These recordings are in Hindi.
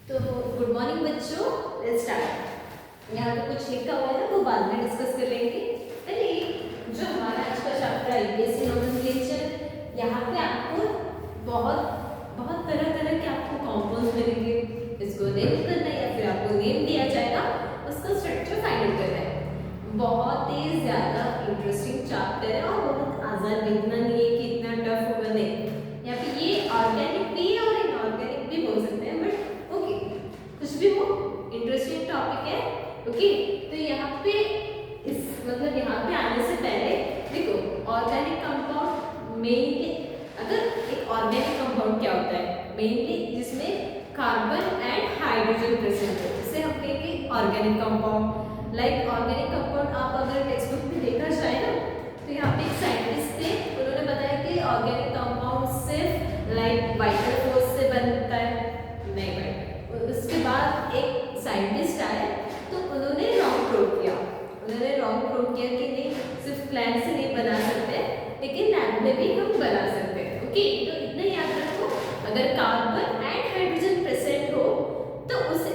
तो गुड मॉर्निंग बच्चों, लेट्स स्टार्ट। यहाँ पे कुछ लिखा हुआ है वो बाद में डिस्कस कर लेंगे। पहले जो हमारा आज का चैप्टर आईपीएससी नोमेनक्लेचर, यहाँ पे आपको बहुत बहुत तरह तरह के आपको कॉम्पाउंड्स मिलेंगे। इसको नेम करना है या फिर आपको नेम दिया जाएगा, उसका स्ट्रक्चर फाइंड आउट करना है। बहुत ही ज़्यादा इंटरेस्टिंग चैप्टर है और बहुत आसान, इतना नहीं है कि इतना टफ होगा, नहीं। यहाँ पे ये ऑर्गेनिक भी है और इनऑर्गेनिक भी बोल सकते हैं, बट ओके कुछ भी हो, इंटरेस्टिंग टॉपिक है। ओके तो यहाँ पे इस मतलब यहाँ पे आने से पहले देखो, ऑर्गेनिक कंपाउंड मेनली, अगर एक ऑर्गेनिक कंपाउंड क्या होता है, मेनली जिसमें कार्बन एंड हाइड्रोजन प्रेजेंट हो, जिसे हम कहेंगे organic compound. Like organic compound आप अगर टेक्स्ट बुक में देखा जाए ना, तो यहाँ पे एक साइंटिस्ट थे, उन्होंने बताया कि ऑर्गेनिक कंपाउंड सिर्फ लाइक वाइटल फोर्स से बनता है, नहीं भाई। उसके बाद एक साइंटिस्ट आए तो उन्होंने रॉन्ग प्रूव किया, कि नहीं सिर्फ प्लांट से नहीं बना सकते, लेकिन लैब में भी हम बना सकते हैं। ओके तो इतना याद रखो, अगर कार्बन एंड हाइड्रोजन प्रेजेंट हो तो उसे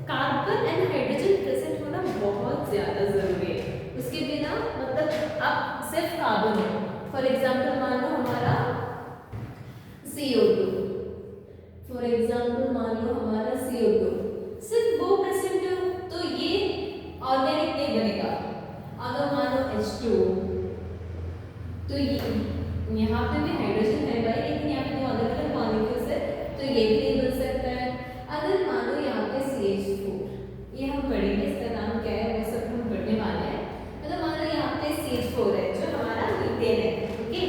कार्बन एंड हाइड्रोजन प्रेजेंट होना बहुत ज़्यादा ज़रूरी है। उसके बिना मतलब आप सिर्फ कार्बन हो, फॉर एग्जाम्पल मान लो हमारा CO2, फॉर एग्जाम्पल मान लो हमारा CO2 सिर्फ वो प्रेजेंट हो तो ये ऑर्गेनिक नहीं बनेगा। अगर मान लो H2 तो ये यहाँ पे भी हाइड्रोजन है भाई, लेकिन यहाँ पे दो अलग अलग मॉलिक्यूल्स है तो ये भी नहीं बन सकता है। अगर मान लो यहाँ पे CH4, ये हम पढ़ेंगे, इसका नाम क्या है वो सब हम पढ़ने वाले हैं। मतलब मान लो यहाँ पे CH4 है जो हमारा मीथेन है। ओके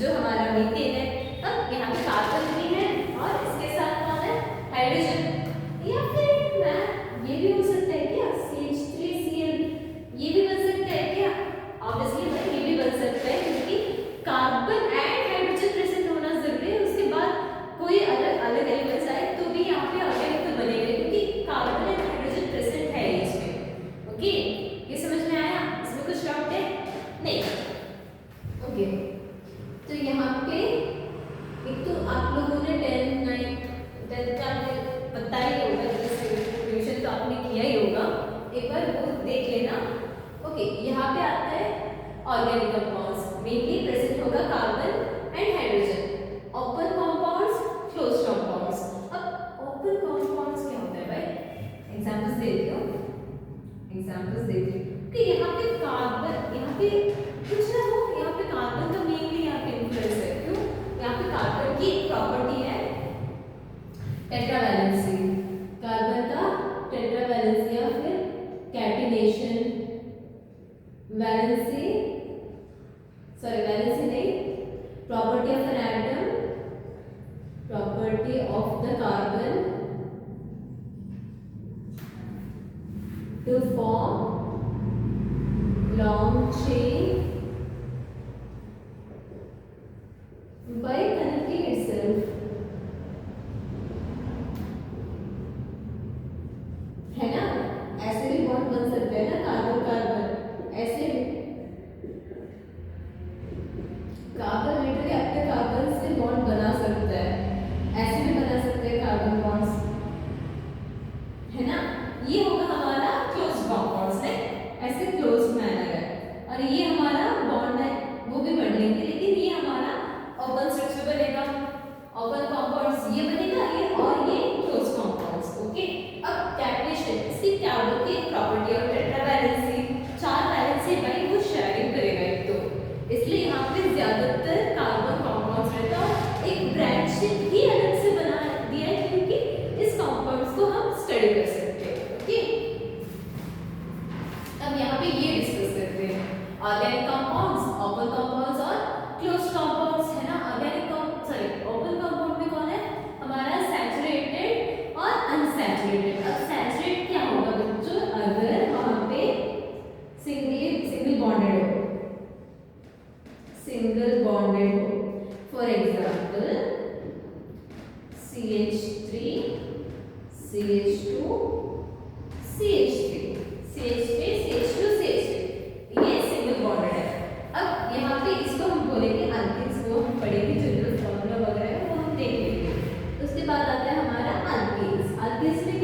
जो हमारा मीथेन है, अब यहाँ पे कार्बन भी है और इसके साथ कौन है, हाइड्रोजन। या फिर ये भी हो सकता है क्या, CH3Cl, ये भी बन सकता है क्या, ऑब्वियसली भाई ये भी बन सकता है, क्योंकि कार्बन एंड हाइड्रोजन प्रेजेंट होना जरूरी है। उसके बाद कोई अलग अलग एलिमेंट्स आए तो भी यहाँ पे ऑर्गेनिक तो बनेगा, क्योंकि कार्बन एंड हाइड्रोजन प्रेजेंट है इसमें। ओके ये समझ में आया, इसमें कुछ डाउट है नहीं? ओके तो यहाँ पे एक तो आप लोगों ने 10th का पता ही होगा, रिविजन तो आपने किया ही होगा, एक बार वो देख लेना। ओके यहाँ पे आता है ऑर्गेनिक कंपाउंड्स, मेनली प्रेजेंट होगा carbon and hydrogen. Open compounds, closed compounds. अब ओपन कंपाउंड्स क्या होता है भाई, एग्जांपल्स देती हूँ, कि यहाँ पे कार्बन, यहाँ पे कुछ ना हो, यहाँ पे कार्बन का मेनली यहाँ पे इन्फ्लुएंस है। क्यों? यहाँ पे कार्बन की एक प्रॉपर्टी है टेट्रावैलेंसी, कार्बन का टेट्रावैलेंसी या फिर कैटिनेशन, वैलेंसी नहीं, property of an atom, property of the carbon to form long chain by connecting itself, है ना। ऐसे भी बॉन्ड बन सकते हैं ना, कार्बन कार्बन, ऐसे भी कार्बन लिटरली अपने कार्बन से बॉन्ड बना सकता है, ऐसे भी बना सकते हैं कार्बन बॉन्ड्स, है ना। ये होगा हमारा क्लोज्ड कंपाउंड्स है, ऐसे क्लोज्ड मैनर है। और ये हमारा बॉन्ड है वो भी पढ़ लेंगे, लेकिन ये हमारा ओपन स्ट्रक्चर बनेगा, ओपन कंपाउंड्स ये बनेगा, ये और ये क्लोज कंपाउंड्स। ओके अब कैटिनेशन, इसकी क्या होती है, प्रॉपर्टी ऑफ टेट्रावैलेंसी, 4 वैलेंसी भाई वो शेयरिंग करेगा एक तो, इसलिए यहाँ पे ज्यादातर कार्बन कंपाउंड्स रहता है। एक ब्रांच ही अलग से बना दिया है क्योंकि इस कंपाउंड्स को हम स्टडी कर सकते हैं। ओके अब यहाँ पे ये डिस्कस करते हैं ऑर्गेनिक कंपाउंड्स, ओपन कंपाउंड्स और क्लोज्ड कंपाउंड्स, है ना। ओपन कंपाउंड में कौन है हमारा, सैचुरेटेड और अनसैचुरेटेड। अब सैचुरेट क्या होगा बच्चों, अगर वहां पे सिंगल बॉन्डेड हो, for example CH3 CH2 CH3 CH3 CH2 CH3, ये सिंगल बॉन्डेड है। अब यहाँ पे इसको हम बोलेंगे अल्कीन्स, को हम पढ़ेंगे, जनरल फॉर्मूला वगैरह वो हम देख लेंगे। उसके बाद आता है हमारा अल्कीन्स। अल्कीन्स में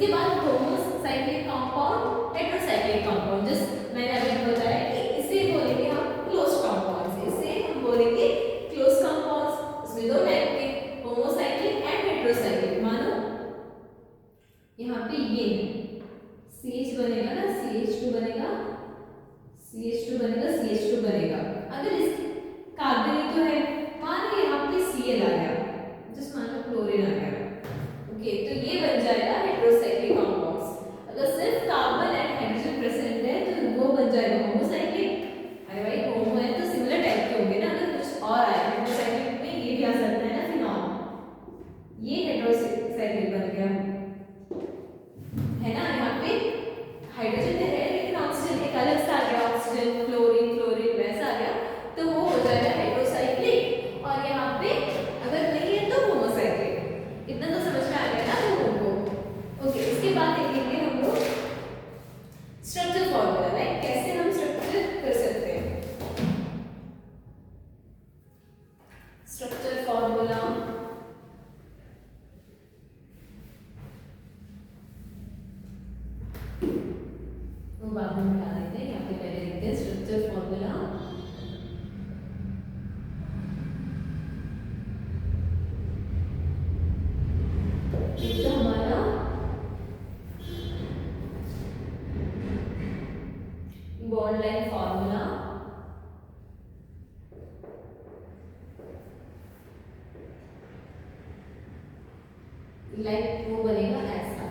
उसके बाद होमोसाइक्लिक कंपाउंड, हेटेरोसाइक्लिक कंपाउंड, जिस मैंने अभी बताया कि इसे बोलेंगे हम क्लोज कंपाउंड्स, इसे हम बोलेंगे क्लोज कंपाउंड्स। उसमें दो टाइप के, होमोसाइक्लिक एंड हेटेरोसाइक्लिक। मानो यहाँ पे ये CH बनेगा ना, CH2 बनेगा, CH2 बनेगा, CH2 बनेगा। अगर इस कार्बन जो है, मानो यहाँ पे Cl आ गया, जिस मानो क्लोरीन आ गया, ओके, तो ये बन जाएगा हेटेरोसाइक्लिक कंपाउंड्स। अगर सिर्फ कार्बन एंड हाइड्रोजन प्रेजेंट है तो वो बन जाएगा होमोसाइक्लिक। अरे भाई होमो है तो सिमिलर टाइप के होंगे ना, अगर कुछ और आए हेटेरोसाइक्लिक में ये भी आ सकता है ना, फिनॉल, ये हेटेरोसाइक्लिक बन गया है ना। यहाँ पे हाइड्रोजन है लेकिन ऑक्सीजन एक अलग सा आ गया, ऑक्सीजन, क्लोरीन, क्लोरीन वैसा आ गया, तो वो हो जाएगा हेटेरोसाइक्लिक। और यहाँ पे अगर नहीं है तो होमोसाइक्लिक। इतना तो समझ में आ गया ना लोगों को। ओके, इसके बाद देखेंगे हम लोग स्ट्रक्चर फॉर्मूला, लाइक कैसे हम स्ट्रक्चर कर सकते हैं। स्ट्रक्चर फॉर्मूला वो बाद में बता देते हैं, यहाँ पे पहले देखते हैं स्ट्रक्चर फॉर्मूला। एक तो हमारा बॉन्ड लाइन फॉर्मूला, लाइक वो बनेगा ऐसा,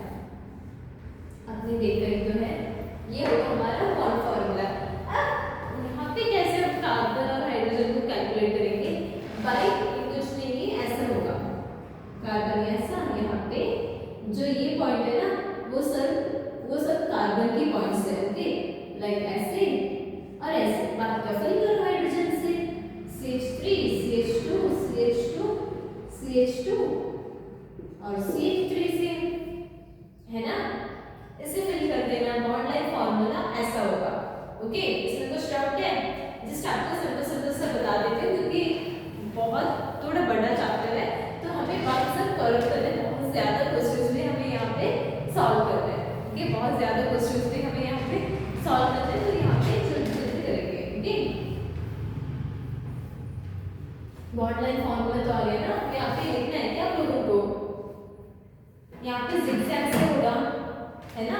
आपने देखा ही तो है, ये होगा हमारा बॉन्ड फॉर्मूला। अब यहाँ पे कैसे हम कार्बन और हाइड्रोजन को कैलकुलेट करेंगे, बाई कुछ नहीं, ऐसा होगा, कार्बन ऐसा, यहाँ पे जो ये पॉइंट है ना वो सब कार्बन की पॉइंट्स है, ओके, लाइक ऐसे और ऐसे। बाकी का फिल करो हाइड्रोजन से, CH3, CH2, CH2, CH2 और CH3 से, है ना, इसे फिल कर देना। बॉन्ड लाइन फॉर्मूला ऐसा होगा, ओके। इसमें कुछ डाउट है? जस्ट आपको सिंपल सा बता देते हैं, क्योंकि बहुत थोड़ा बड़ा चैप्टर है तो हमें बात सब कवर करना है, बहुत ज़्यादा क्वेश्चंस भी हमें यहाँ पे सॉल्व करना है, ओके, बहुत ज़्यादा क्वेश्चंस भी हमें यहाँ पे सॉल्व करना है, तो यहाँ पे जल्दी करेंगे, ओके। बॉन्ड लाइन फॉर्मूला तो आ गया ना, यहाँ पे लिखना है क्या आप लोगों को, यहाँ पे जिगजैग से होगा, है ना,